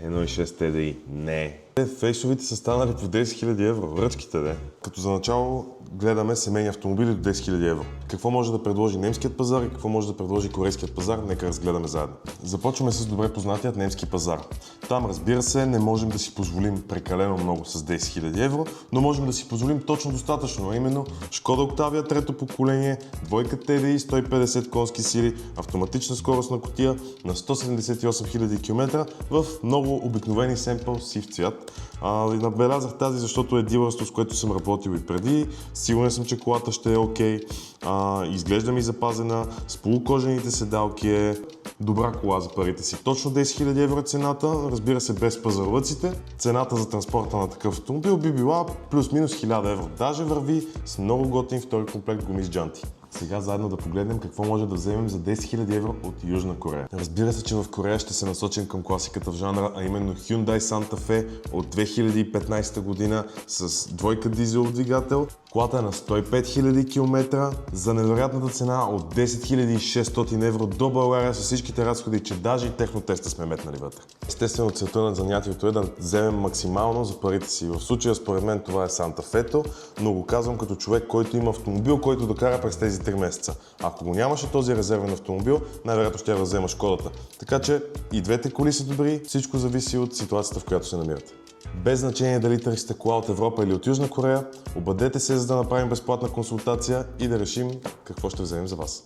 1.6 TDI. Не. Фейсовите са станали по 10 000 евро. Връчките, де. Като за начало гледаме семейни автомобили до 10 000 евро. Какво може да предложи немският пазар и какво може да предложи корейският пазар, нека разгледаме заедно. Започваме с добре познатият немски пазар. Там, разбира се, не можем да си позволим прекалено много с 10 000 евро, но можем да си позволим точно достатъчно, а именно Шкода Октавия трето поколение, двойка TDI, 150 конски сили, автоматична скоростна кутия на 178 000 км в много обикновени семпъл сив цвят. Набелязах тази, защото е дилърство, с което съм работил и преди. Сигурен съм, че колата ще е окей. Изглежда ми запазена, с полукожените седалки е добра кола за парите си. Точно 10 000 евро е цената, разбира се без пазарлъците. Цената за транспорта на такъв автомобил би била плюс-минус 1000 евро. Даже върви с много готин втори комплект гуми с джанти. Сега заедно да погледнем какво може да вземем за 10 000 евро от Южна Корея. Разбира се, че в Корея ще се насочим към класиката в жанра, а именно Hyundai Santa Fe от 2015 година с двойка дизелов двигател. Колата е на 105 000 км за невероятната цена от 10 600 евро до България с всичките разходи, че даже и технотеста сме метнали вътре. Естествено, целта на занятието е да вземем максимално за парите си. В случая, според мен, това е Santa Fe, но го казвам като човек, който има автомобил, който докара през тези 3 месеца. Ако го нямаше този резервен автомобил, най-вероятно ще я взема Шкодата. Така че и двете коли са добри, всичко зависи от ситуацията, в която се намирате. Без значение дали търсите кола от Европа или от Южна Корея, обадете се, за да направим безплатна консултация и да решим какво ще вземем за вас.